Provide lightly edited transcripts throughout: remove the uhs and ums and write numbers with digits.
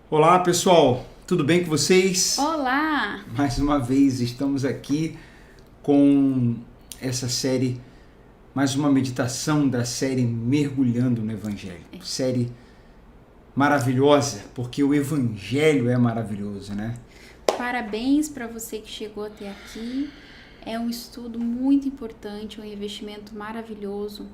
Olá pessoal, tudo bem com vocês? Olá! Mais uma vez estamos aqui com essa série, mais uma meditação da série Mergulhando no Evangelho. Série maravilhosa, porque o Evangelho é maravilhoso, né? Parabéns para você que chegou até aqui. É um estudo muito importante, um investimento maravilhoso.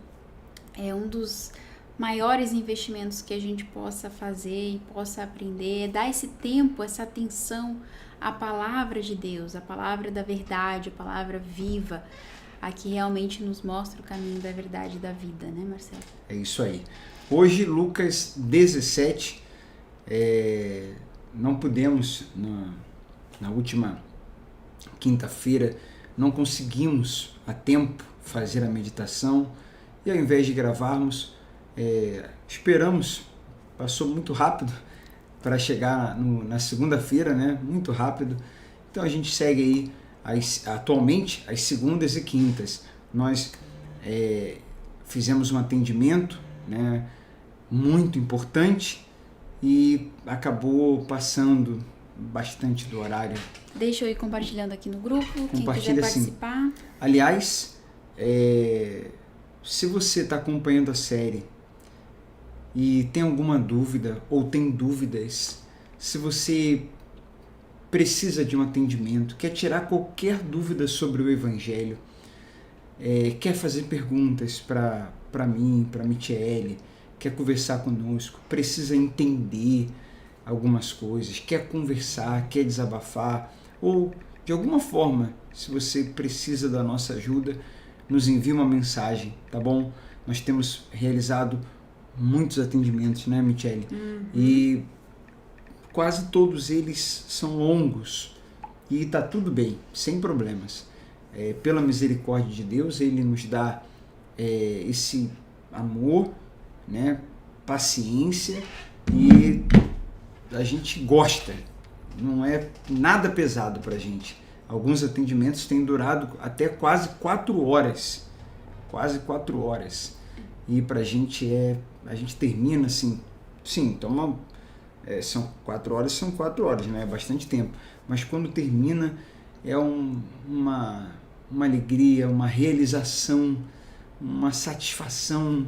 É um dos maiores investimentos que a gente possa fazer e possa aprender, dar esse tempo, essa atenção à palavra de Deus, à palavra da verdade, a palavra viva, a que realmente nos mostra o caminho da verdade e da vida, né, Marcelo? É isso aí. Hoje, Lucas 17, não pudemos, na última quinta-feira, não conseguimos a tempo fazer a meditação e ao invés de gravarmos, esperamos, passou muito rápido para chegar na segunda-feira, né? Muito rápido. Então a gente segue aí atualmente as segundas e quintas. Nós fizemos um atendimento, né? Muito importante e acabou passando bastante do horário. Deixa eu ir compartilhando aqui no grupo, Compartilha, quem quiser participar. Sim. Aliás, se você está acompanhando a série e tem alguma dúvida ou tem dúvidas, se você precisa de um atendimento, quer tirar qualquer dúvida sobre o Evangelho, quer fazer perguntas para mim, para a Michele, quer conversar conosco, precisa entender algumas coisas, quer conversar, quer desabafar, ou de alguma forma, se você precisa da nossa ajuda, nos envie uma mensagem, tá bom? Nós temos realizado muitos atendimentos, né, Michele? E quase todos eles são longos e tá tudo bem, sem problemas. Pela misericórdia de Deus, Ele nos dá esse amor, né, paciência, e a gente gosta, não é nada pesado pra gente. Alguns atendimentos têm durado até quase 4 horas, e pra gente a gente termina assim, sim, toma, são 4 horas, né, é bastante tempo, mas quando termina é uma alegria, uma realização, uma satisfação,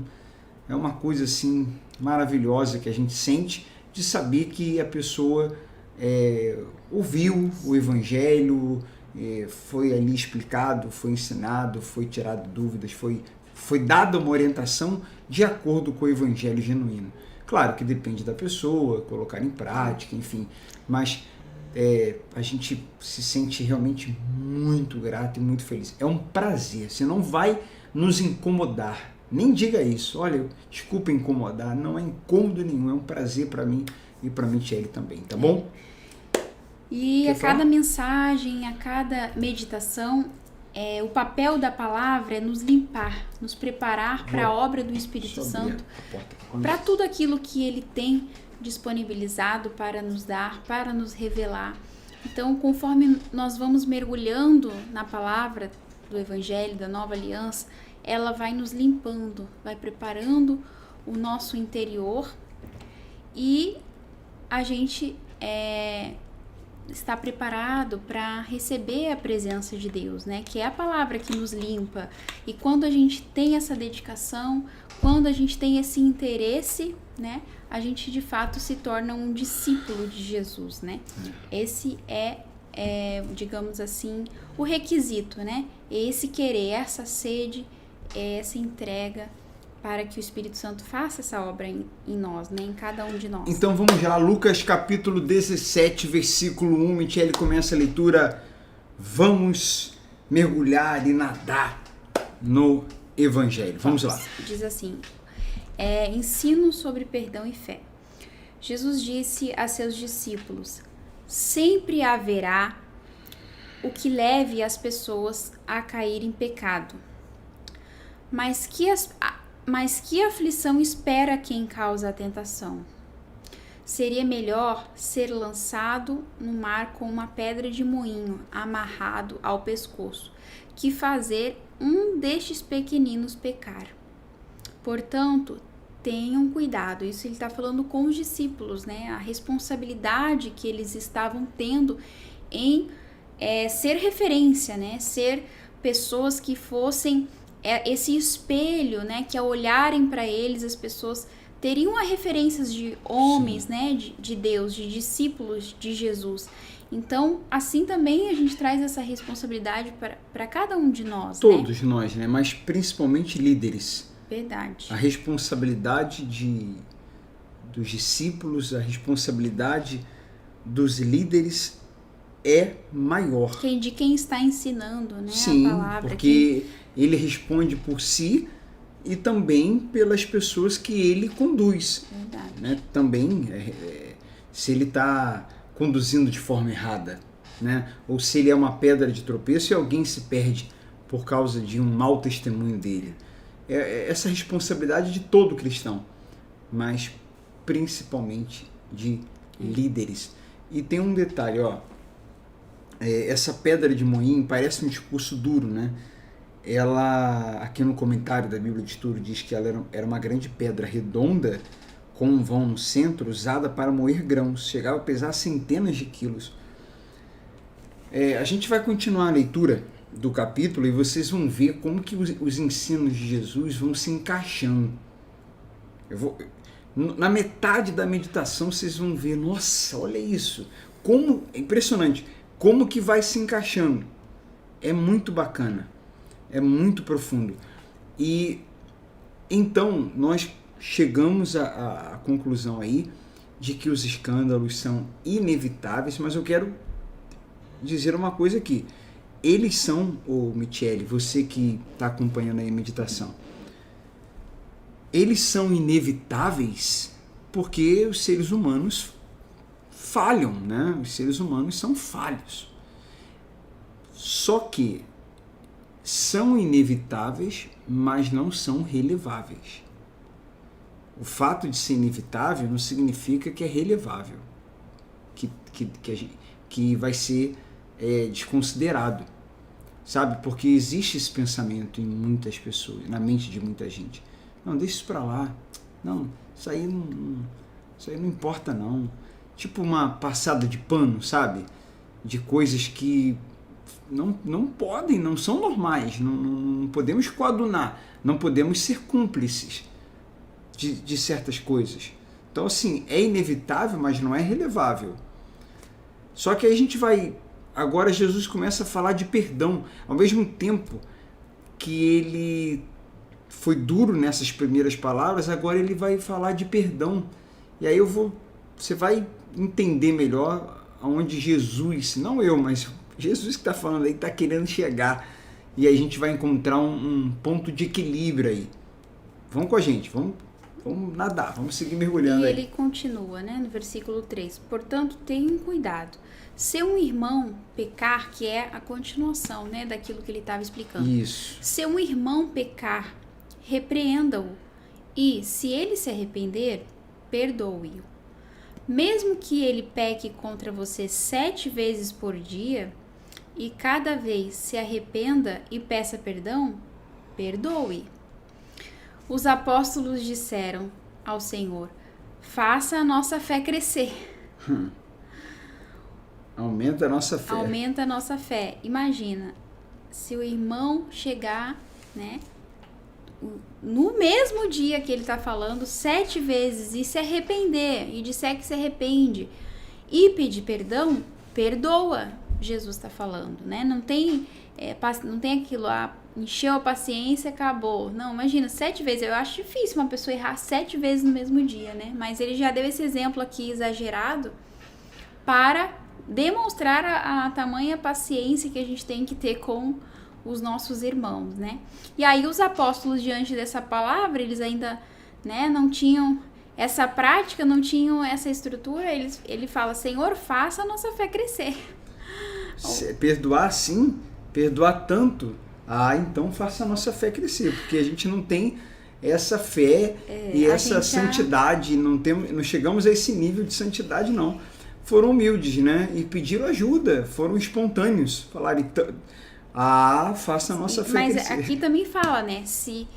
é uma coisa assim maravilhosa que a gente sente de saber que a pessoa ouviu o Evangelho, foi ali explicado, foi ensinado, foi tirado dúvidas, foi dada uma orientação de acordo com o Evangelho genuíno. Claro que depende da pessoa, colocar em prática, enfim, mas a gente se sente realmente muito grato e muito feliz. É um prazer, você não vai nos incomodar, nem diga isso, olha, desculpa incomodar, não é incômodo nenhum, é um prazer para mim e para Michele também, tá bom? E a cada mensagem, a cada meditação, o papel da palavra é nos limpar, nos preparar para a obra do Espírito Santo, para tudo aquilo que Ele tem disponibilizado para nos dar, para nos revelar. Então, conforme nós vamos mergulhando na palavra do Evangelho, da Nova Aliança, ela vai nos limpando, vai preparando o nosso interior e a gente está preparado para receber a presença de Deus, né? Que é a palavra que nos limpa. E quando a gente tem essa dedicação, quando a gente tem esse interesse, né? A gente de fato se torna um discípulo de Jesus, né? Esse digamos assim, o requisito, né? Esse querer, essa sede, essa entrega para que o Espírito Santo faça essa obra em nós, né? Em cada um de nós. Então vamos lá, Lucas capítulo 17, versículo 1, Michele começa a leitura. Vamos mergulhar e nadar no Evangelho. Vamos lá. Diz assim, ensino sobre perdão e fé. Jesus disse a seus discípulos, sempre haverá o que leve as pessoas a cair em pecado, mas que aflição espera quem causa a tentação? Seria melhor ser lançado no mar com uma pedra de moinho amarrado ao pescoço, que fazer um destes pequeninos pecar. Portanto, tenham cuidado. Isso ele está falando com os discípulos, né? A responsabilidade que eles estavam tendo em ser referência, né? Ser pessoas que fossem esse espelho, né? Que ao olharem para eles, as pessoas teriam as referências de homens, né? De Deus, de discípulos de Jesus. Então, assim também a gente traz essa responsabilidade para cada um de nós. Todos nós, né? Mas principalmente líderes. Verdade. A responsabilidade dos discípulos, a responsabilidade dos líderes é maior. De quem está ensinando, né? Sim, a palavra. Porque ele responde por si e também pelas pessoas que ele conduz. Verdade. Né? Também, se ele está conduzindo de forma errada, né? Ou se ele é uma pedra de tropeço e alguém se perde por causa de um mau testemunho dele. Essa responsabilidade de todo cristão, mas principalmente de líderes. E tem um detalhe, essa pedra de moinho parece um discurso duro, né? Ela, aqui no comentário da Bíblia de Estudo, diz que ela era uma grande pedra redonda com um vão no centro, usada para moer grãos, chegava a pesar centenas de quilos. A gente vai continuar a leitura do capítulo e vocês vão ver como que os ensinos de Jesus vão se encaixando. Na metade da meditação vocês vão ver, nossa, olha isso, como é impressionante, como que vai se encaixando. É muito bacana, é muito profundo. E então nós chegamos à conclusão aí de que os escândalos são inevitáveis, mas eu quero dizer uma coisa aqui. Eles são, Michele, você que está acompanhando aí a meditação, eles são inevitáveis porque os seres humanos falham, né? Os seres humanos são falhos. Só que são inevitáveis, mas não são releváveis. O fato de ser inevitável não significa que é relevável, que vai ser desconsiderado, sabe? Porque existe esse pensamento em muitas pessoas, na mente de muita gente. Não, deixa isso pra lá. Não, isso aí não importa não. Tipo uma passada de pano, sabe? De coisas que não podem, não são normais, não podemos coadunar, não podemos ser cúmplices de certas coisas. Então, assim, é inevitável, mas não é relevável. Só que aí a gente vai... Agora Jesus começa a falar de perdão. Ao mesmo tempo que ele foi duro nessas primeiras palavras, agora ele vai falar de perdão. E aí você vai entender melhor aonde Jesus, não eu, mas Jesus que está falando aí, está querendo chegar. E aí a gente vai encontrar um ponto de equilíbrio aí. Vamos com a gente, vamos nadar, vamos seguir mergulhando aí. E ele continua, né, no versículo 3. Portanto, tenham cuidado. Se um irmão pecar, que é a continuação, né, daquilo que ele estava explicando. Isso. Se um irmão pecar, repreenda-o. E, se ele se arrepender, perdoe-o. Mesmo que ele peque contra você 7 vezes por dia, e cada vez se arrependa e peça perdão, perdoe. Os apóstolos disseram ao Senhor: faça a nossa fé crescer. Aumenta a nossa fé. Aumenta a nossa fé. Imagina, se o irmão chegar, né, no mesmo dia que ele está falando, 7 vezes, e se arrepender, e disser que se arrepende, e pedir perdão, perdoa, Jesus está falando, né? Não tem aquilo, encheu a paciência, acabou. Não, imagina, 7 vezes. Eu acho difícil uma pessoa errar 7 vezes no mesmo dia, né? Mas ele já deu esse exemplo aqui exagerado para demonstrar a tamanha paciência que a gente tem que ter com os nossos irmãos, né? E aí os apóstolos, diante dessa palavra, eles ainda, né, não tinham essa prática, não tinham essa estrutura. Ele fala: Senhor, faça a nossa fé crescer. Perdoar sim, perdoar tanto, então faça a nossa fé crescer, porque a gente não tem essa fé e essa santidade, não chegamos a esse nível de santidade não. Foram humildes, né? E pediram ajuda, foram espontâneos, falaram: faça a nossa fé crescer. Mas aqui também fala, né? Se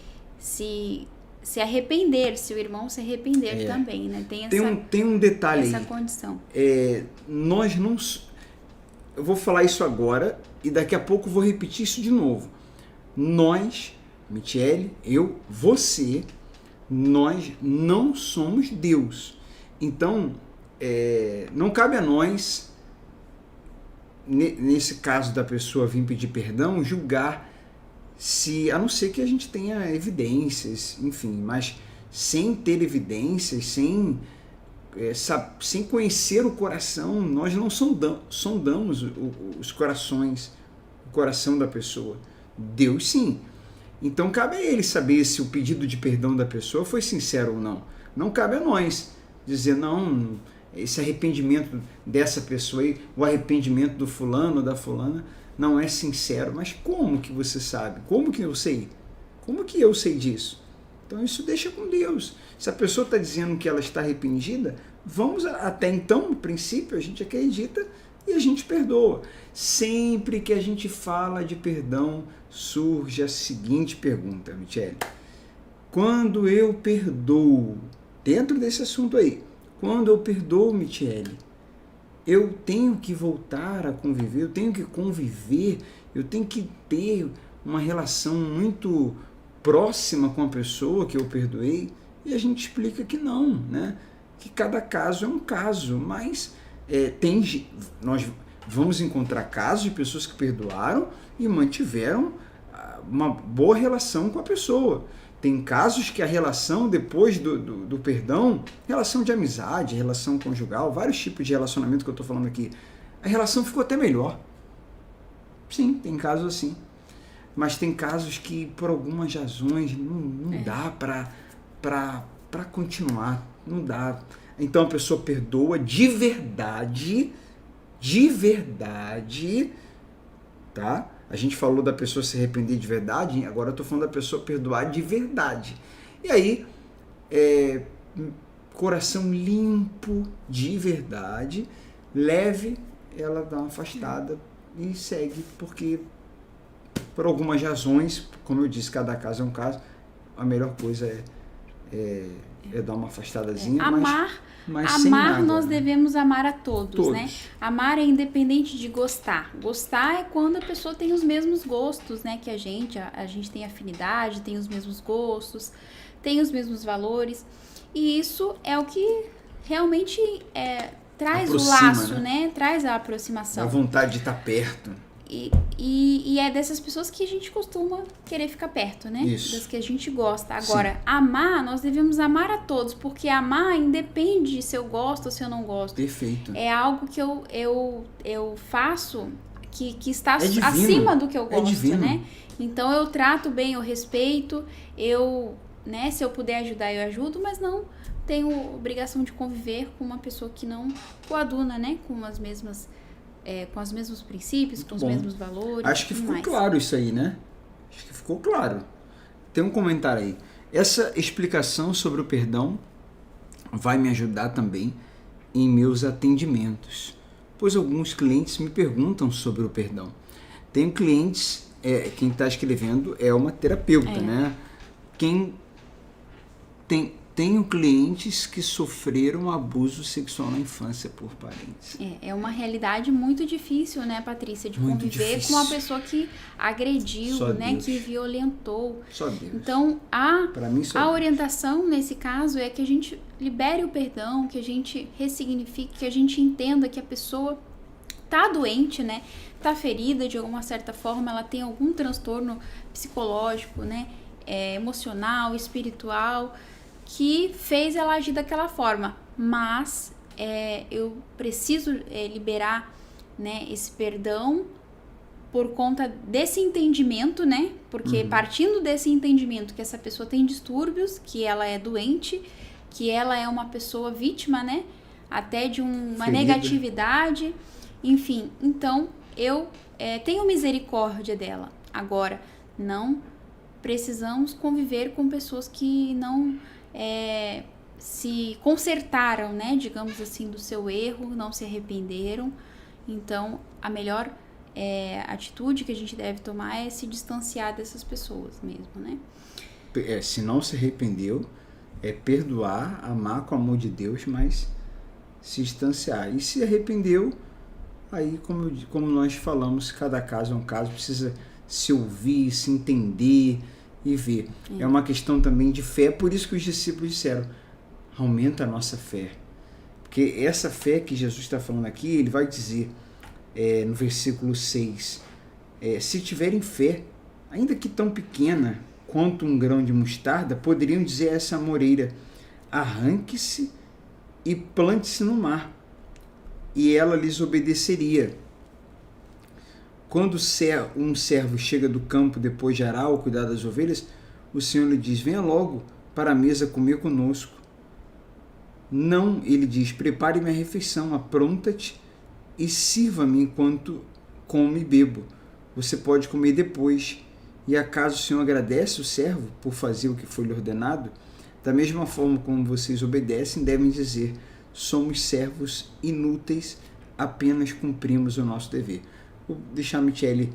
se arrepender, se o irmão se arrepender também, né? Tem um detalhe essa aí. Condição. Nós não... Eu vou falar isso agora e daqui a pouco vou repetir isso de novo. Nós, Michele, eu, você, nós não somos Deus. Então, não cabe a nós, nesse caso da pessoa vir pedir perdão, julgar a não ser que a gente tenha evidências, enfim, mas sem ter evidências, sem conhecer o coração, nós não sondamos os corações, o coração da pessoa. Deus sim. Então cabe a ele saber se o pedido de perdão da pessoa foi sincero ou não. Não cabe a nós dizer, não, esse arrependimento dessa pessoa aí, o arrependimento do fulano ou da fulana, não é sincero. Mas como que você sabe? Como que eu sei? Como que eu sei disso? Então isso deixa com Deus. Se a pessoa está dizendo que ela está arrependida, vamos até então, no princípio, a gente acredita e a gente perdoa. Sempre que a gente fala de perdão, surge a seguinte pergunta, Michele. Quando eu perdoo, dentro desse assunto aí, quando eu perdoo, Michele, eu tenho que voltar a conviver, eu tenho que conviver, eu tenho que ter uma relação muito próxima com a pessoa que eu perdoei, e a gente explica que não, né? Que cada caso é um caso, mas nós vamos encontrar casos de pessoas que perdoaram e mantiveram uma boa relação com a pessoa. Tem casos que a relação depois do perdão, relação de amizade, relação conjugal, vários tipos de relacionamento que eu estou falando aqui, a relação ficou até melhor. Sim, tem casos assim. Mas tem casos que, por algumas razões, não dá para continuar. Não dá. Então a pessoa perdoa de verdade, tá? A gente falou da pessoa se arrepender de verdade, agora eu estou falando da pessoa perdoar de verdade. E aí, coração limpo, de verdade, leve, ela dá uma afastada e segue, porque por algumas razões, como eu disse, cada caso é um caso, a melhor coisa é dar uma afastadazinha. Mas sem amar, nós devemos amar a todos, né? Amar é independente de gostar. Gostar é quando a pessoa tem os mesmos gostos, né? Que a gente tem afinidade, tem os mesmos gostos, tem os mesmos valores. E isso é o que realmente traz o laço, né? Traz a aproximação. A vontade de estar perto. E é dessas pessoas que a gente costuma querer ficar perto, né? Isso. Das que a gente gosta. Agora, sim, amar, nós devemos amar a todos, porque amar independe se eu gosto ou se eu não gosto. Perfeito. É algo que eu faço que está acima do que eu gosto, né? Então eu trato bem, eu respeito, né, se eu puder ajudar, eu ajudo, mas não tenho obrigação de conviver com uma pessoa que não coaduna, né, com os mesmos princípios, com os mesmos valores. Acho que ficou claro isso aí, né? Acho que ficou claro. Tem um comentário aí. Essa explicação sobre o perdão vai me ajudar também em meus atendimentos, pois alguns clientes me perguntam sobre o perdão. Tenho clientes, quem está escrevendo é uma terapeuta, né? Tenho clientes que sofreram abuso sexual na infância por parentes. É uma realidade muito difícil, né, Patrícia, de muito conviver difícil. Com uma pessoa que agrediu, só né, Deus. Que violentou. Só Deus. Então, a orientação Deus. Nesse caso é que a gente libere o perdão, que a gente ressignifique, que a gente entenda que a pessoa tá doente, né, tá ferida de alguma certa forma, ela tem algum transtorno psicológico, né, emocional, espiritual, que fez ela agir daquela forma, mas eu preciso liberar, né, esse perdão por conta desse entendimento, né, porque partindo desse entendimento que essa pessoa tem distúrbios, que ela é doente, que ela é uma pessoa vítima, né, até de uma ferida. Negatividade, enfim, então eu tenho misericórdia dela. Agora, não precisamos conviver com pessoas que não se consertaram, né, digamos assim, do seu erro, não se arrependeram. Então, a melhor atitude que a gente deve tomar é se distanciar dessas pessoas mesmo, né? se não se arrependeu, é perdoar, amar com o amor de Deus, mas se distanciar. E se arrependeu, aí, como nós falamos, cada caso é um caso, precisa se ouvir, se entender e ver. É uma questão também de fé, por isso que os discípulos disseram, aumenta a nossa fé. Porque essa fé que Jesus está falando aqui, ele vai dizer no versículo 6, se tiverem fé, ainda que tão pequena quanto um grão de mostarda, poderiam dizer a essa amoreira, arranque-se e plante-se no mar, e ela lhes obedeceria. Quando um servo chega do campo depois de arar ou cuidar das ovelhas, o Senhor lhe diz, venha logo para a mesa comer conosco. Não, ele diz, prepare-me a refeição, apronta-te e sirva-me enquanto como e bebo. Você pode comer depois. E acaso o Senhor agradece o servo por fazer o que foi lhe ordenado? Da mesma forma como vocês obedecem, devem dizer, somos servos inúteis, apenas cumprimos o nosso dever. Vou deixar a Michele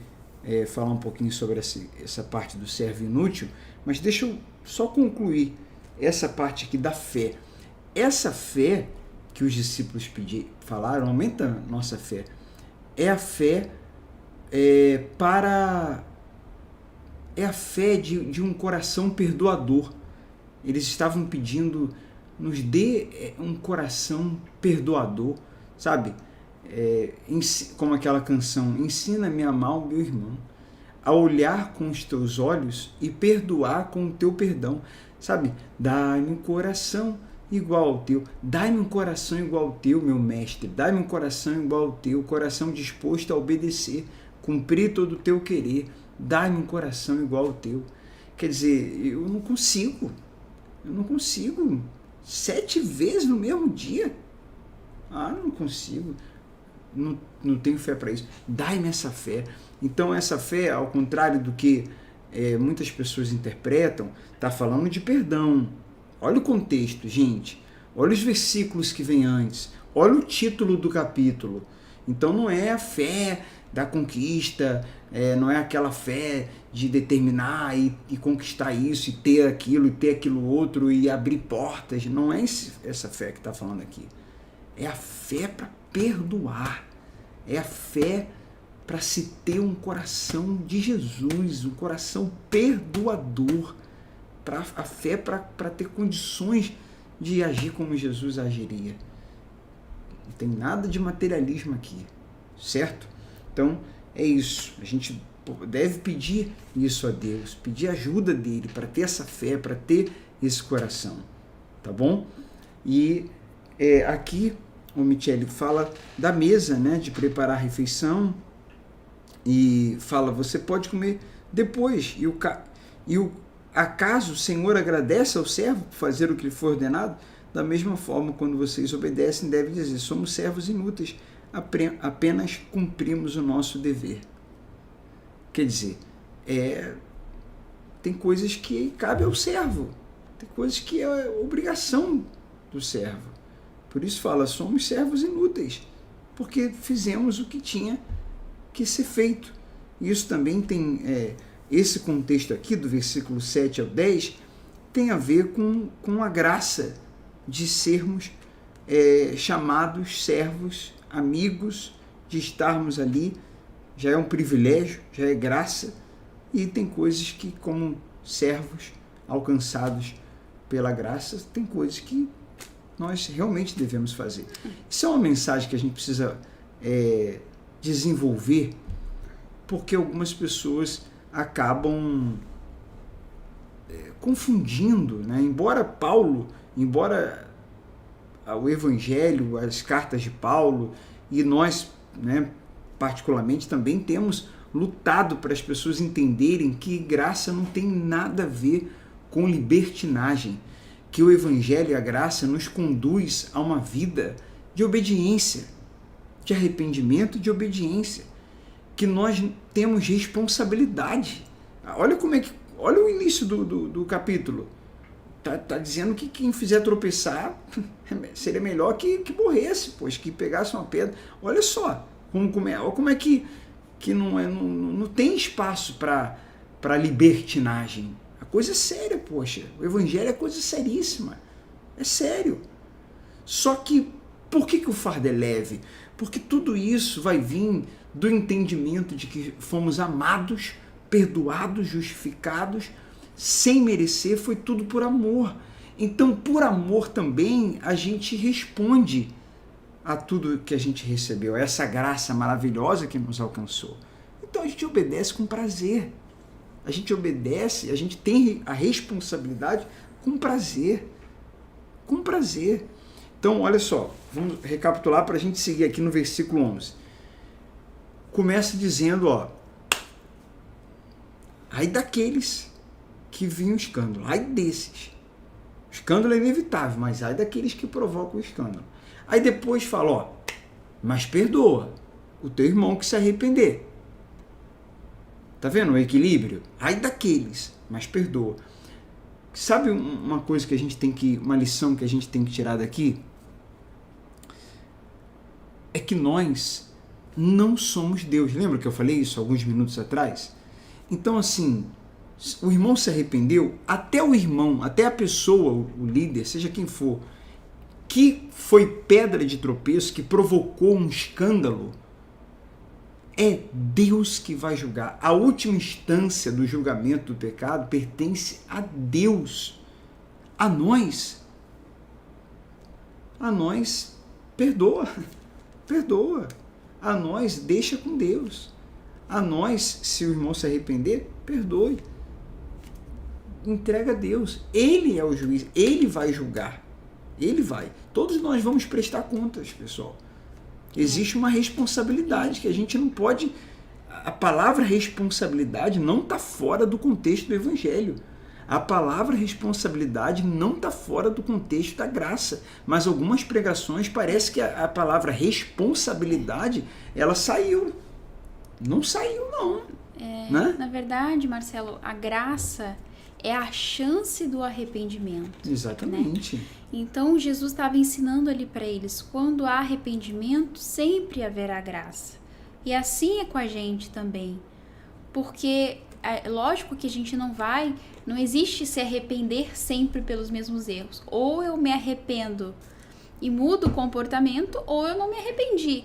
falar um pouquinho sobre essa parte do servo inútil, mas deixa eu só concluir essa parte aqui da fé. Essa fé que os discípulos falaram, aumenta a nossa fé, é a fé é a fé de um coração perdoador. Eles estavam pedindo, nos dê um coração perdoador, sabe? Como aquela canção, ensina-me a amar o meu irmão, a olhar com os teus olhos e perdoar com o teu perdão, sabe? Dai-me um coração igual ao teu, dai-me um coração igual ao teu, meu mestre, dai-me um coração igual ao teu, coração disposto a obedecer, cumprir todo o teu querer, dai-me um coração igual ao teu. Quer dizer, eu não consigo 7 vezes no mesmo dia. Não consigo, não tenho fé para isso. Dai-me essa fé. Então essa fé, ao contrário do que muitas pessoas interpretam, está falando de perdão. Olha o contexto, gente. Olha os versículos que vem antes. Olha o título do capítulo. Então não é a fé da conquista, não é aquela fé de determinar e conquistar isso, e ter aquilo outro, e abrir portas. Não é essa fé que está falando aqui. É a fé para perdoar. É a fé para se ter um coração de Jesus, um coração perdoador. A fé para ter condições de agir como Jesus agiria. Não tem nada de materialismo aqui, certo? Então, é isso. A gente deve pedir isso a Deus, pedir ajuda dele para ter essa fé, para ter esse coração, tá bom? E aqui o Michele fala da mesa, né, de preparar a refeição, e fala, você pode comer depois, acaso o Senhor agradece ao servo por fazer o que lhe foi ordenado? Da mesma forma, quando vocês obedecem, devem dizer, somos servos inúteis, apenas cumprimos o nosso dever. Quer dizer, tem coisas que cabe ao servo, tem coisas que é obrigação do servo. Por isso fala, somos servos inúteis, porque fizemos o que tinha que ser feito. Isso também tem, esse contexto aqui, do versículo 7 ao 10, tem a ver com a graça de sermos chamados servos, amigos, de estarmos ali. Já é um privilégio, já é graça, e tem coisas que, como servos alcançados pela graça, tem coisas que nós realmente devemos fazer. Isso é uma mensagem que a gente precisa desenvolver, porque algumas pessoas acabam confundindo, né? Embora o Evangelho, as cartas de Paulo, e nós, né, particularmente, também temos lutado para as pessoas entenderem que graça não tem nada a ver com libertinagem, que o Evangelho e a graça nos conduz a uma vida de obediência, de arrependimento, de obediência, que nós temos responsabilidade. Olha o início do capítulo. Tá dizendo que quem fizer tropeçar seria melhor que morresse, pois que pegasse uma pedra. Olha só como é que não tem espaço para libertinagem. A coisa é séria, poxa. O evangelho é coisa seríssima. É sério. Só que, por que o fardo é leve? Porque tudo isso vai vir do entendimento de que fomos amados, perdoados, justificados, sem merecer, foi tudo por amor. Então, por amor também, a gente responde a tudo que a gente recebeu, a essa graça maravilhosa que nos alcançou. Então, a gente obedece com prazer. A gente obedece, a gente tem a responsabilidade com prazer. Com prazer. Então, olha só, vamos recapitular para a gente seguir aqui no versículo 11. Começa dizendo, ai daqueles que vinham escândalo, ai desses. O escândalo é inevitável, mas ai daqueles que provocam o escândalo. Aí depois fala, mas perdoa o teu irmão que se arrepender. Tá vendo o equilíbrio? Ai daqueles, mas perdoa. Sabe uma coisa que a gente tem que, uma lição que a gente tem que tirar daqui? É que nós não somos Deus. Lembra que eu falei isso alguns minutos atrás? Então, assim, o irmão se arrependeu, até o irmão, até a pessoa, o líder, seja quem for, que foi pedra de tropeço, que provocou um escândalo, é Deus que vai julgar. A última instância do julgamento do pecado pertence a Deus. A nós, perdoa. Perdoa. A nós, deixa com Deus. A nós, se o irmão se arrepender, perdoe. Entrega a Deus. Ele é o juiz. Ele vai julgar. Ele vai. Todos nós vamos prestar contas, pessoal. Existe uma responsabilidade que a gente não pode... A palavra responsabilidade não está fora do contexto do Evangelho. A palavra responsabilidade não está fora do contexto da graça. Mas algumas pregações parece que a palavra responsabilidade, ela saiu. Não saiu, não. Né? Na verdade, Marcelo, a graça é a chance do arrependimento. Exatamente. Né? Então, Jesus estava ensinando ali para eles, quando há arrependimento, sempre haverá graça. E assim é com a gente também. Porque, lógico que a gente não existe se arrepender sempre pelos mesmos erros. Ou eu me arrependo e mudo o comportamento, ou eu não me arrependi.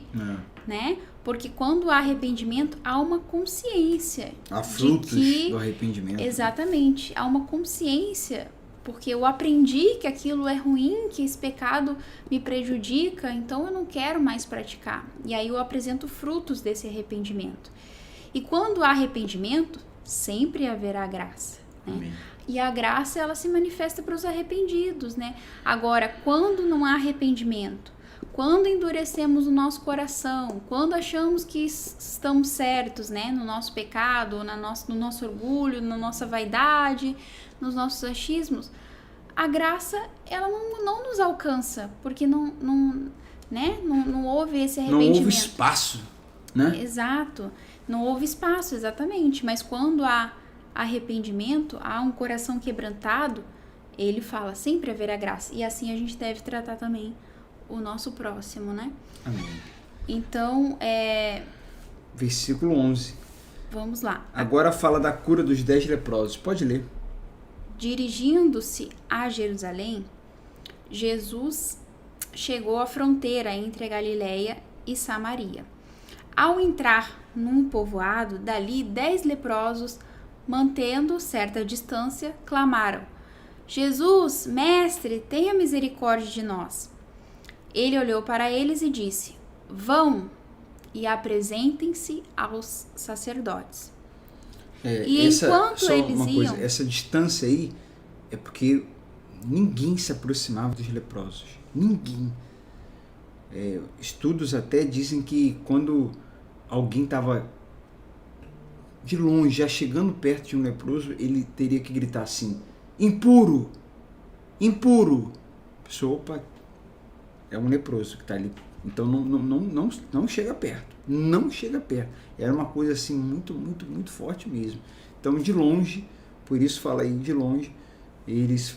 Né? Porque quando há arrependimento, há uma consciência. Há frutos do arrependimento. Exatamente. Há uma consciência, porque eu aprendi que aquilo é ruim, que esse pecado me prejudica, então eu não quero mais praticar. E aí eu apresento frutos desse arrependimento. E quando há arrependimento, sempre haverá graça. Né? Amém. E a graça, ela se manifesta para os arrependidos. Né? Agora, quando não há arrependimento, quando endurecemos o nosso coração, quando achamos que estamos certos, né, no nosso pecado, no nosso orgulho, na nossa vaidade, nos nossos achismos, a graça, ela não nos alcança, porque não houve esse arrependimento. Não houve espaço, né? Exato, não houve espaço, exatamente. Mas quando há arrependimento, há um coração quebrantado, ele fala, sempre haverá graça. E assim a gente deve tratar também o nosso próximo, né? Amém. Então, versículo 11. Vamos lá. Agora fala da cura dos 10 leprosos. Pode ler. Dirigindo-se a Jerusalém, Jesus chegou à fronteira entre a Galileia e Samaria. Ao entrar num povoado, dali 10 leprosos, mantendo certa distância, clamaram: Jesus, mestre, tenha misericórdia de nós. Ele olhou para eles e disse: vão e apresentem-se aos sacerdotes. Enquanto eles iam... Essa distância aí é porque ninguém se aproximava dos leprosos. Ninguém. Estudos até dizem que quando alguém estava de longe, já chegando perto de um leproso, ele teria que gritar assim: impuro! Impuro! A pessoa, opa, é um leproso que está ali. Então não chega perto. Não chega perto. Era uma coisa assim muito, muito, muito forte mesmo. Então de longe, por isso fala aí, de longe, eles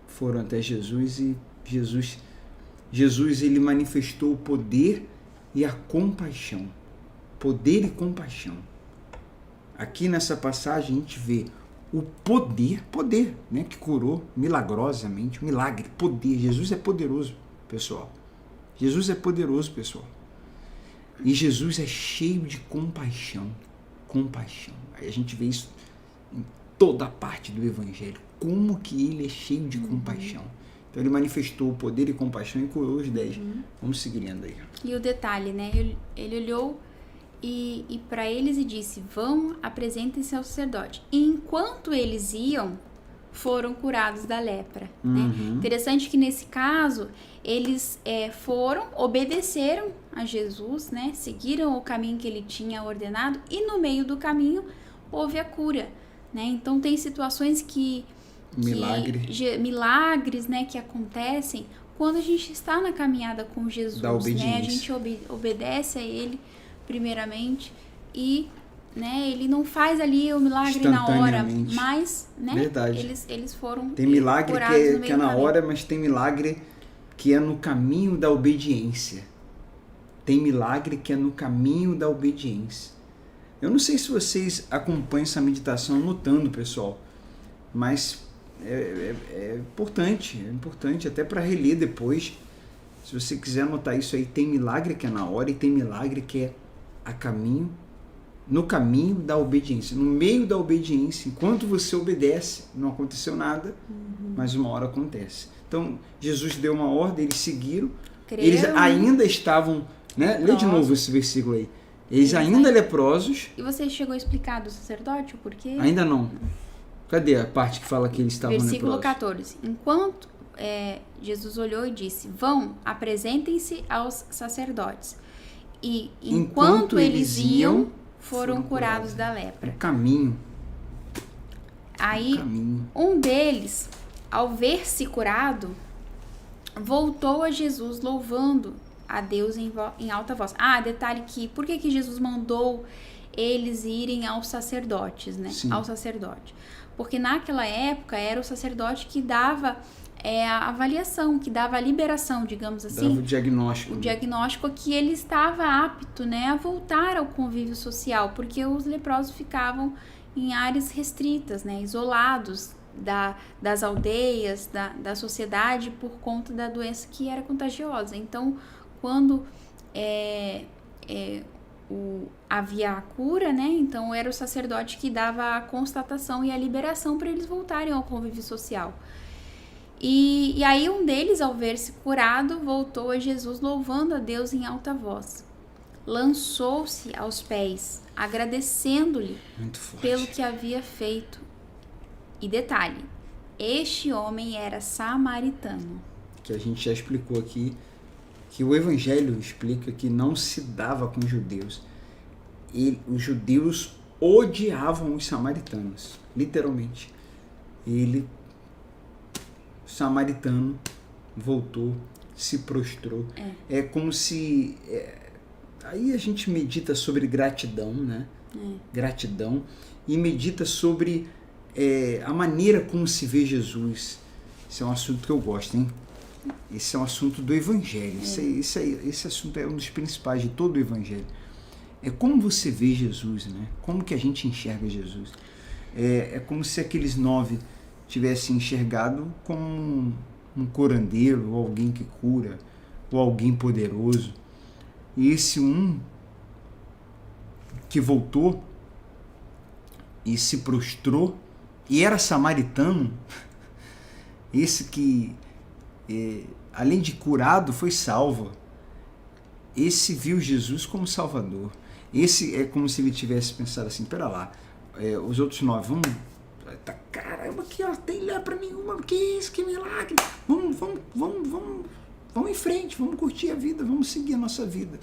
foram até Jesus e Jesus ele manifestou o poder e a compaixão. Poder e compaixão. aqui nessa passagem a gente vê o poder, né, que curou milagrosamente, milagre, poder. Jesus é poderoso, pessoal. Jesus é poderoso, pessoal. E Jesus é cheio de compaixão. Aí a gente vê isso em toda a parte do Evangelho. Como que ele é cheio de compaixão. Então ele manifestou o poder e compaixão e curou os 10. Vamos seguir lendo aí. E o detalhe, né? Ele olhou e para eles e disse: vão, apresentem-se ao sacerdote. E enquanto eles iam, foram curados da lepra. Né? Interessante que nesse caso, eles foram, obedeceram a Jesus, né? Seguiram o caminho que ele tinha ordenado e no meio do caminho houve a cura. Né? Então tem situações milagres, né, que acontecem quando a gente está na caminhada com Jesus, né? A gente obedece a ele primeiramente e, né, ele não faz ali o milagre na hora, mas, né, eles foram tem milagre que é na hora, mas tem milagre que é no caminho da obediência. Eu não sei se vocês acompanham essa meditação anotando, pessoal, mas é importante até para reler depois. Se você quiser anotar isso aí, tem milagre que é na hora e tem milagre que é no caminho da obediência, no meio da obediência. Enquanto você obedece, não aconteceu nada, mas uma hora acontece. Então, Jesus deu uma ordem, eles seguiram, eles ainda estavam, né? Lê de novo esse versículo aí. Eles ainda leprosos. E você chegou a explicar do sacerdote o porquê? Ainda não. Cadê a parte que fala que eles estavam Versículo leprosos? 14. Enquanto Jesus olhou e disse: vão, apresentem-se aos sacerdotes. E enquanto eles iam, foram curados da lepra. O caminho. Aí, um deles, ao ver-se curado, voltou a Jesus louvando a Deus em alta voz. Detalhe que, por que Jesus mandou eles irem aos sacerdotes, né? Sim. Ao sacerdote. Porque naquela época era o sacerdote que dava a avaliação, que dava a liberação, digamos assim. Dava o diagnóstico. O diagnóstico que ele estava apto, né, a voltar ao convívio social, porque os leprosos ficavam em áreas restritas, né, isolados das aldeias, da sociedade, por conta da doença que era contagiosa. Então, quando havia a cura, né, então era o sacerdote que dava a constatação e a liberação para eles voltarem ao convívio social. E aí um deles, ao ver-se curado, voltou a Jesus louvando a Deus em alta voz. Lançou-se aos pés, agradecendo-lhe pelo que havia feito. E detalhe, este homem era samaritano. Que a gente já explicou aqui, que o Evangelho explica que não se dava com os judeus. Os judeus odiavam os samaritanos, literalmente. Samaritano voltou, se prostrou. É como se... aí a gente medita sobre gratidão, né? Gratidão. E medita sobre a maneira como se vê Jesus. Esse é um assunto que eu gosto, hein? Esse é um assunto do Evangelho. Esse assunto é um dos principais de todo o Evangelho. É como você vê Jesus, né? Como que a gente enxerga Jesus. É como se aqueles 9... tivesse enxergado como um curandeiro, ou alguém que cura, ou alguém poderoso. E esse que voltou e se prostrou, e era samaritano, esse que, além de curado, foi salvo. Esse viu Jesus como Salvador. Esse é como se ele tivesse pensado assim, pera lá, os outros 9, vamos... caramba, aqui ó, tem lepra nenhuma, que isso, que milagre, vamos em frente, vamos curtir a vida, vamos seguir a nossa vida,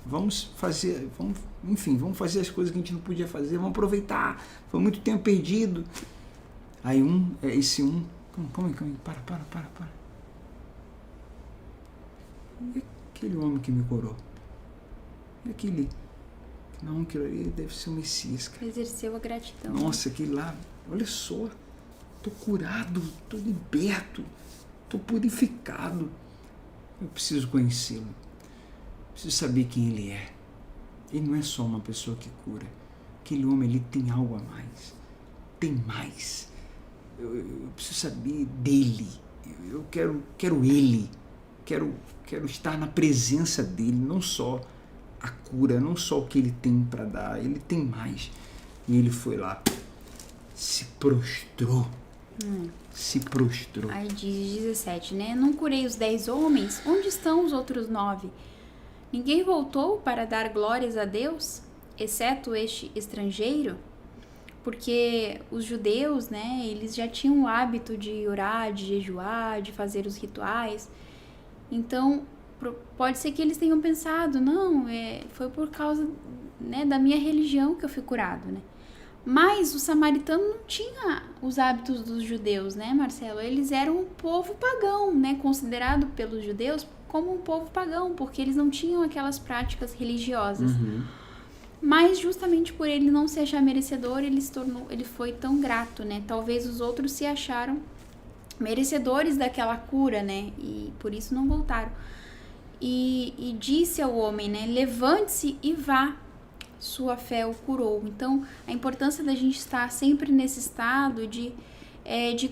vamos fazer as coisas que a gente não podia fazer, vamos aproveitar, foi muito tempo perdido. Aí calma aí, para. E aquele homem que me curou? E aquele... Não, aquilo ali deve ser o Messias, cara. Exerceu a gratidão. Nossa, aquele lá, olha só, tô curado, tô liberto, tô purificado. Eu preciso conhecê-lo, preciso saber quem ele é. Ele não é só uma pessoa que cura, aquele homem ali tem algo a mais, tem mais. Eu preciso saber dele, eu quero ele, quero estar na presença dele, não só a cura, não só o que ele tem para dar, ele tem mais. E ele foi lá, se prostrou. Se prostrou. Aí diz 17, né? Não curei os 10 homens? Onde estão os outros 9? Ninguém voltou para dar glórias a Deus, exceto este estrangeiro? Porque os judeus, né, eles já tinham o hábito de orar, de jejuar, de fazer os rituais. Então, pode ser que eles tenham pensado, não, foi por causa, né, da minha religião que eu fui curado, né? Mas o samaritano não tinha os hábitos dos judeus, né, Marcelo? Eles eram um povo pagão, né, considerado pelos judeus como um povo pagão, porque eles não tinham aquelas práticas religiosas. Mas justamente por ele não se achar merecedor, ele foi tão grato, né? Talvez os outros se acharam merecedores daquela cura, né? E por isso não voltaram. E disse ao homem, né? Levante-se e vá. Sua fé o curou. Então, a importância da gente estar sempre nesse estado de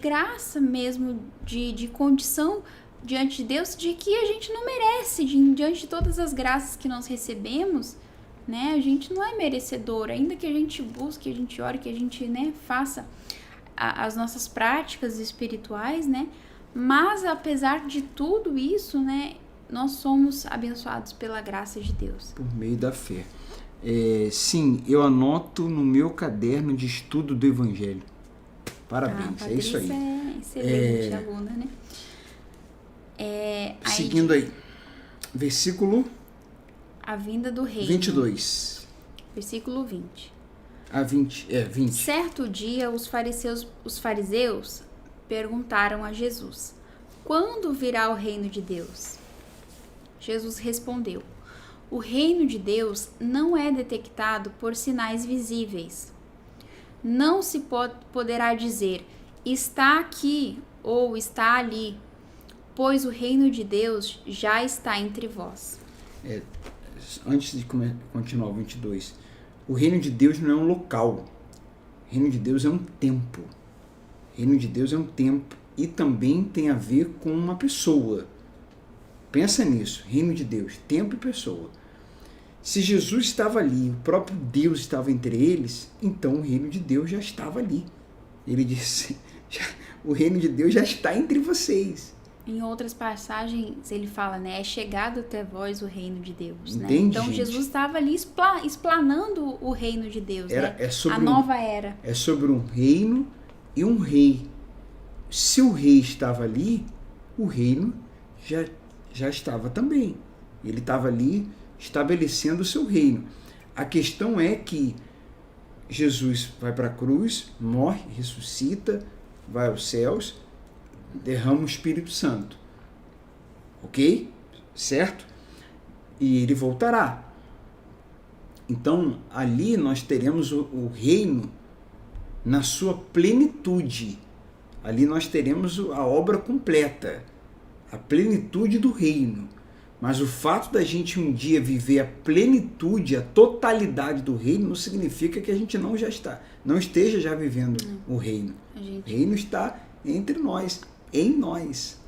graça mesmo, de condição diante de Deus, de que a gente não merece, diante de todas as graças que nós recebemos, né? A gente não é merecedor, ainda que a gente busque, que a gente ore, que a gente, né, faça as nossas práticas espirituais, né? Mas, apesar de tudo isso, né, nós somos abençoados pela graça de Deus. Por meio da fé. Sim, eu anoto no meu caderno de estudo do Evangelho. Parabéns, é isso aí. É excelente aluna, né? Seguindo aí. Versículo... A vinda do reino. 22. Versículo 20. 20. Certo dia, os fariseus perguntaram a Jesus: quando virá o reino de Deus? Jesus respondeu: o reino de Deus não é detectado por sinais visíveis. Não se poderá dizer, está aqui ou está ali, pois o reino de Deus já está entre vós. Antes de continuar o 22, o reino de Deus não é um local. O reino de Deus é um tempo. O reino de Deus é um tempo e também tem a ver com uma pessoa. Pensa nisso, reino de Deus, tempo e pessoa. Se Jesus estava ali, o próprio Deus estava entre eles, então o reino de Deus já estava ali. Ele disse, o reino de Deus já está entre vocês. Em outras passagens ele fala, né, é chegado até vós o reino de Deus, né? Entende, então gente? Jesus estava ali explanando o reino de Deus, né? A nova era. É sobre um reino e um rei. Se o rei estava ali, o reino já estava também. Ele estava ali estabelecendo o seu reino. A questão é que Jesus vai para a cruz, morre, ressuscita, vai aos céus, derrama o Espírito Santo. Ok? Certo? E ele voltará. Então, ali nós teremos o reino na sua plenitude. Ali nós teremos a obra completa, a plenitude do reino. Mas o fato da gente um dia viver a plenitude, a totalidade do reino, não significa que a gente não esteja já vivendo o reino. O reino está entre nós, em nós.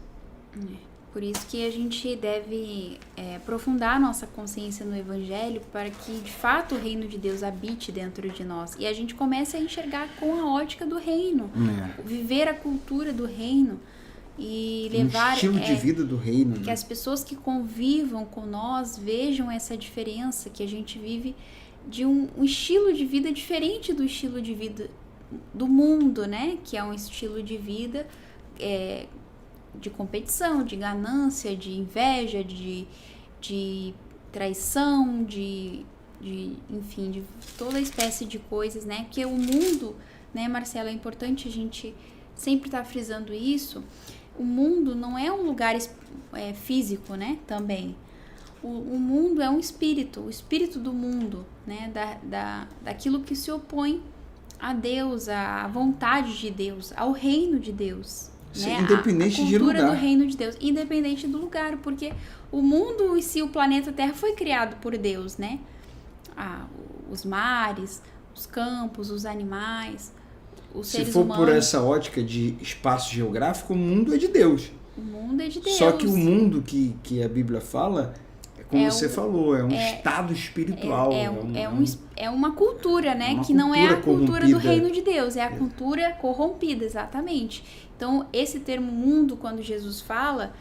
Por isso que a gente deve aprofundar nossa consciência no Evangelho para que, de fato, o reino de Deus habite dentro de nós. E a gente comece a enxergar com a ótica do reino, viver a cultura do reino e levar... Um estilo de vida do reino. Que as pessoas que convivam com nós vejam essa diferença, que a gente vive de um estilo de vida diferente do estilo de vida do mundo, né? Que é um estilo de vida... de competição, de ganância, de inveja, de traição, enfim, de toda espécie de coisas, né? Porque o mundo, né, Marcelo, é importante a gente sempre estar frisando isso. O mundo não é um lugar físico, né? Também. O mundo é um espírito, o espírito do mundo, né? Daquilo que se opõe a Deus, à vontade de Deus, ao reino de Deus. Né? Independente a de lugar. cultura do reino de Deus, independente do lugar, porque o mundo em si, o planeta Terra foi criado por Deus, né? Os mares, os campos, os animais, os seres humanos. Se for por essa ótica de espaço geográfico, o mundo é de Deus. O mundo é de Deus. Só que o mundo que a Bíblia fala, como você falou, é um estado espiritual. É uma cultura, né? Uma que não é a cultura corrompida. do reino de Deus, é a cultura corrompida, exatamente. Então, esse termo mundo, quando Jesus fala,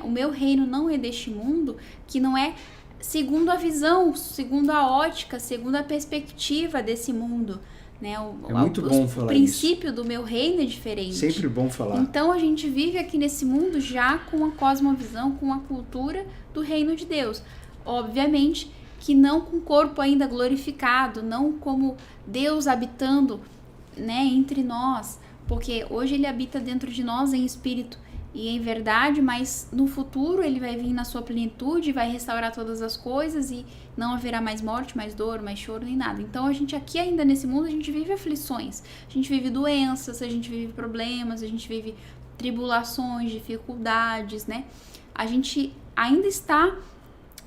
o meu reino não é deste mundo, que não é segundo a visão, segundo a ótica, segundo a perspectiva desse mundo. Né? É muito bom falar isso. O princípio do meu reino é diferente. Sempre bom falar. Então a gente vive aqui nesse mundo já com a cosmovisão, com a cultura do reino de Deus. Obviamente que não com o corpo ainda glorificado, não como Deus habitando, né, entre nós, porque hoje ele habita dentro de nós em espírito e em verdade, mas no futuro ele vai vir na sua plenitude, vai restaurar todas as coisas e não haverá mais morte, mais dor, mais choro, nem nada. Então a gente aqui ainda nesse mundo, a gente vive aflições, a gente vive doenças, a gente vive problemas, a gente vive tribulações, dificuldades, né? A gente ainda está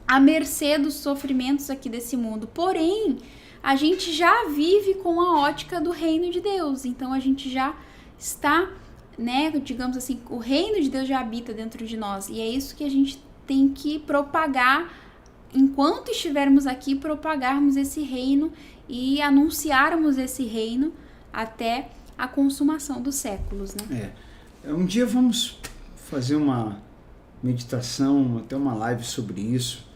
à mercê dos sofrimentos aqui desse mundo, porém, a gente já vive com a ótica do reino de Deus, então a gente já está, né, digamos assim, o reino de Deus já habita dentro de nós, e é isso que a gente tem que propagar, enquanto estivermos aqui, propagarmos esse reino e anunciarmos esse reino até a consumação dos séculos, né? Um dia vamos fazer uma meditação, até uma live sobre isso,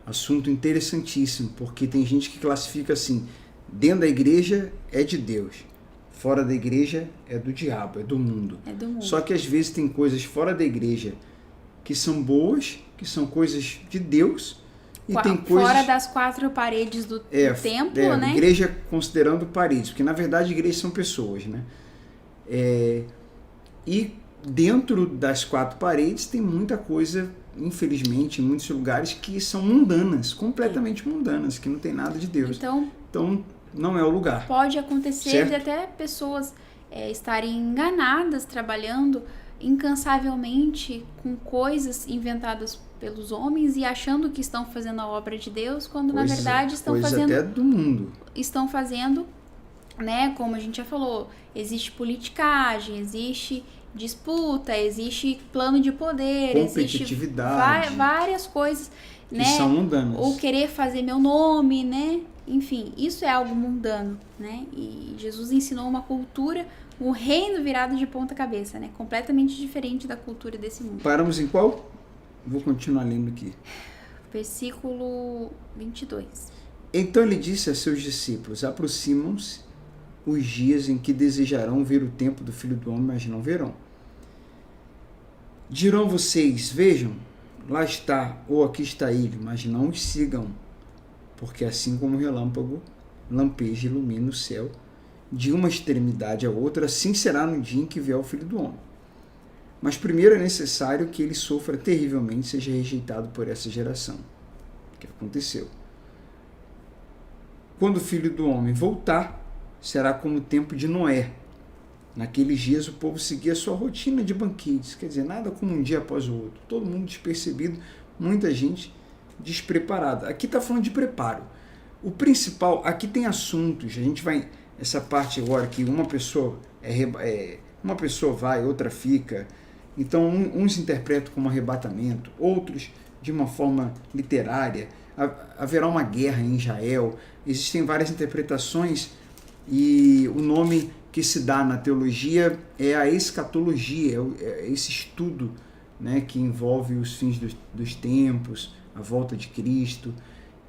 assunto interessantíssimo, porque tem gente que classifica assim, dentro da igreja é de Deus, fora da igreja é do diabo, é do mundo. É do mundo. Só que às vezes tem coisas fora da igreja que são boas, que são coisas de Deus, e tem coisas... Fora das quatro paredes do templo, né? Igreja considerando paredes, porque na verdade igrejas são pessoas, né? E dentro das quatro paredes tem muita coisa, infelizmente, em muitos lugares que são mundanas, completamente mundanas, que não tem nada de Deus. Então não é o lugar. Pode acontecer de até pessoas estarem enganadas, trabalhando incansavelmente com coisas inventadas pelos homens e achando que estão fazendo a obra de Deus, quando na verdade estão fazendo até do mundo. Estão fazendo, né, como a gente já falou, existe politicagem, existe disputa, existe plano de poder, competitividade, existe várias coisas, que né, são mundanas. Ou querer fazer meu nome, né? Enfim, isso é algo mundano, né? E Jesus ensinou uma cultura, um reino virado de ponta cabeça, né? Completamente diferente da cultura desse mundo. Paramos em qual? Vou continuar lendo aqui. Versículo 22. Então ele disse a seus discípulos: aproximam-se os dias em que desejarão ver o tempo do Filho do Homem, mas não verão. Dirão vocês: vejam, lá está, ou aqui está ele, mas não os sigam, porque assim como o relâmpago lampeja e ilumina o céu de uma extremidade à outra, assim será no dia em que vier o Filho do Homem. Mas primeiro é necessário que ele sofra terrivelmente e seja rejeitado por essa geração. O que aconteceu? Quando o Filho do Homem voltar, será como o tempo de Noé. Naqueles dias o povo seguia sua rotina de banquetes, quer dizer, nada como um dia após o outro. Todo mundo despercebido, muita gente despreparada. Aqui está falando de preparo. O principal, aqui tem assuntos, a gente vai, essa parte agora que uma pessoa vai, outra fica. Então, uns interpretam como arrebatamento, outros de uma forma literária. Haverá uma guerra em Israel. Existem várias interpretações e o nome que se dá na teologia é a escatologia, é esse estudo, né, que envolve os fins dos tempos, a volta de Cristo.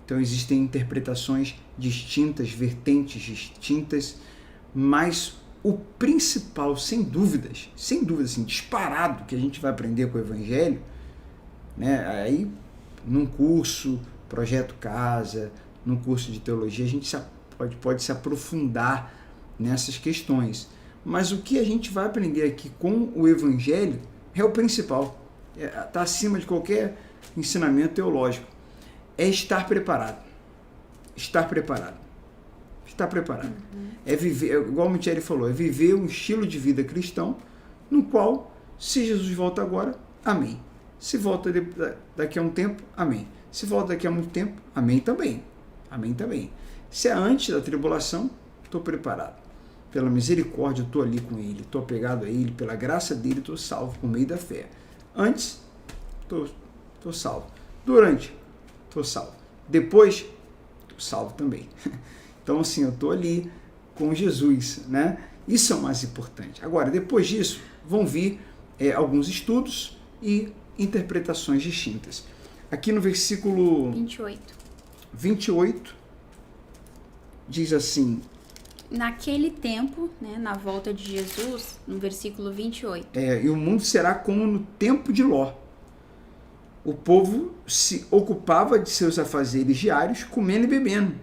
Então, existem interpretações distintas, vertentes distintas, mas o principal, sem dúvidas, assim, disparado, que a gente vai aprender com o Evangelho, né, aí num curso, Projeto Casa, num curso de teologia, a gente pode se aprofundar nessas questões. Mas o que a gente vai aprender aqui com o Evangelho é o principal, está acima de qualquer ensinamento teológico, é estar preparado. Estar preparado. Estar preparado. É viver, igual o Michele falou, é viver um estilo de vida cristão no qual, se Jesus volta agora, amém. Se volta daqui a um tempo, amém. Se volta daqui a muito tempo, amém também. Amém também. Se é antes da tribulação, estou preparado. Pela misericórdia, estou ali com ele, estou apegado a ele, pela graça dele, estou salvo por meio da fé. Antes, estou salvo. Durante, estou salvo. Depois, estou salvo também. Então, assim, eu estou ali com Jesus, né? Isso é o mais importante. Agora, depois disso, vão vir alguns estudos e interpretações distintas. Aqui no versículo 28 diz assim... Naquele tempo, né, na volta de Jesus, no versículo 28. E o mundo será como no tempo de Ló. O povo se ocupava de seus afazeres diários, comendo e bebendo,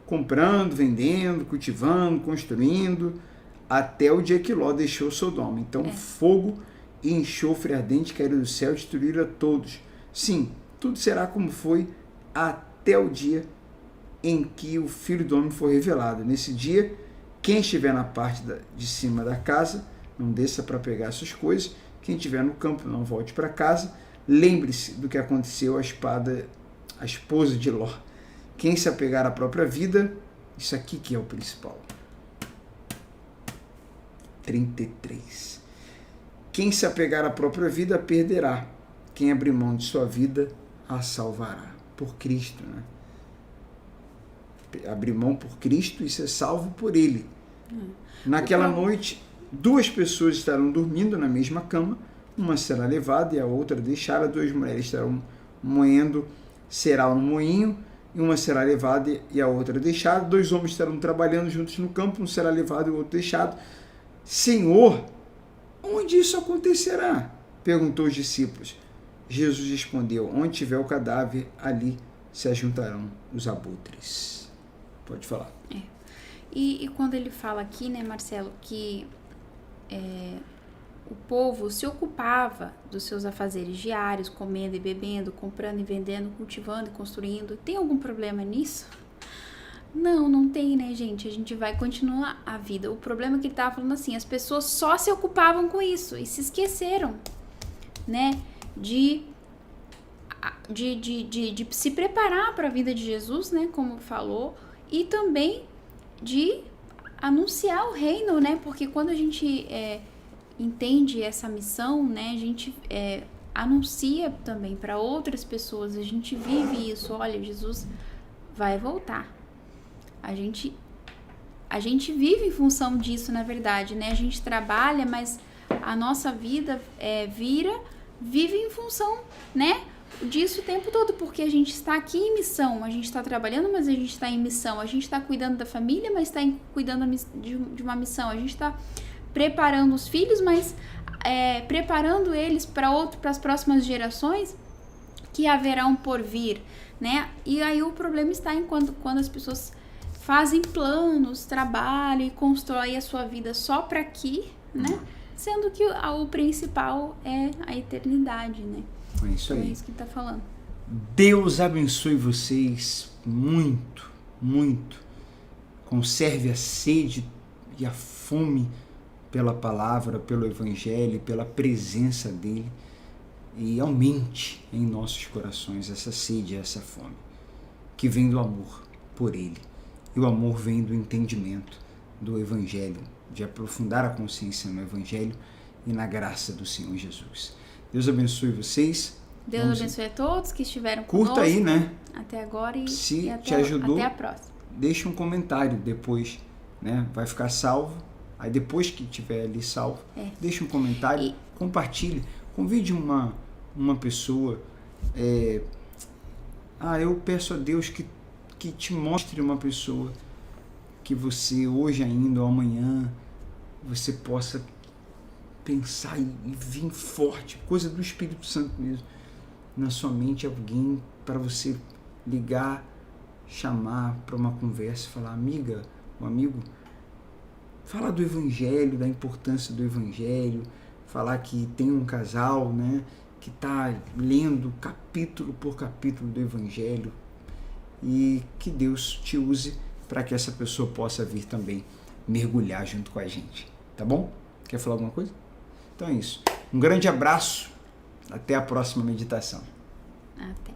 comprando, vendendo, cultivando, construindo, até o dia que Ló deixou Sodoma. Então, fogo e enxofre ardente caíram do céu e destruíram a todos. Sim, tudo será como foi até o dia em que o Filho do Homem for revelado. Nesse dia, quem estiver na parte de cima da casa, não desça para pegar suas coisas. Quem estiver no campo, não volte para casa. Lembre-se do que aconteceu à esposa de Ló. Quem se apegar à própria vida, isso aqui que é o principal. 33. Quem se apegar à própria vida, a perderá. Quem abrir mão de sua vida, a salvará. Por Cristo, né? Abrir mão por Cristo e ser salvo por Ele. Naquela noite, 2 pessoas estarão dormindo na mesma cama, uma será levada e a outra deixada, 2 mulheres estarão moendo cereal no moinho, e uma será levada e a outra deixada, 2 homens estarão trabalhando juntos no campo, um será levado e o outro deixado. Senhor, onde isso acontecerá? Perguntou os discípulos. Jesus respondeu, onde tiver o cadáver, ali se ajuntarão os abutres. Pode falar. E quando ele fala aqui, né, Marcelo, que o povo se ocupava dos seus afazeres diários, comendo e bebendo, comprando e vendendo, cultivando e construindo, tem algum problema nisso? Não tem, né, gente? A gente vai continuar a vida. O problema é que ele estava falando assim, as pessoas só se ocupavam com isso e se esqueceram, né, de se preparar para a vida de Jesus, né, como falou, e também de anunciar o reino, né, porque quando a gente entende essa missão, né, a gente anuncia também para outras pessoas, a gente vive isso, olha, Jesus vai voltar. A gente vive em função disso, na verdade, né, a gente trabalha, mas a nossa vida vive em função, né, disso o tempo todo, porque a gente está aqui em missão, a gente está trabalhando, mas a gente está em missão, a gente está cuidando da família, mas está cuidando de uma missão, a gente está preparando os filhos, mas preparando eles para as próximas gerações que haverão por vir, né? E aí o problema está em quando as pessoas fazem planos, trabalham e constroem a sua vida só para aqui, né? Sendo que o principal é a eternidade, né? É isso aí. É isso que está falando. Deus abençoe vocês muito, muito. Conserve a sede e a fome pela palavra, pelo evangelho, pela presença dele, e aumente em nossos corações essa sede, essa fome, que vem do amor por ele. E o amor vem do entendimento do evangelho, de aprofundar a consciência no evangelho e na graça do Senhor Jesus. Deus abençoe vocês. Deus abençoe a todos que estiveram conosco. Curta aí, né? Até agora Se te ajudou, até a próxima. Deixa um comentário depois, né? Vai ficar salvo. Aí depois que tiver ali salvo, deixa um comentário, compartilhe, convide uma pessoa. Eu peço a Deus que te mostre uma pessoa que você hoje ainda ou amanhã você possa pensar e vir forte, coisa do Espírito Santo mesmo, na sua mente, alguém para você ligar, chamar para uma conversa, falar, amiga, um amigo, falar do evangelho, da importância do evangelho, falar que tem um casal, né, que está lendo capítulo por capítulo do evangelho, e que Deus te use para que essa pessoa possa vir também mergulhar junto com a gente, tá bom? Quer falar alguma coisa? Então é isso. Um grande abraço. Até a próxima meditação. Até.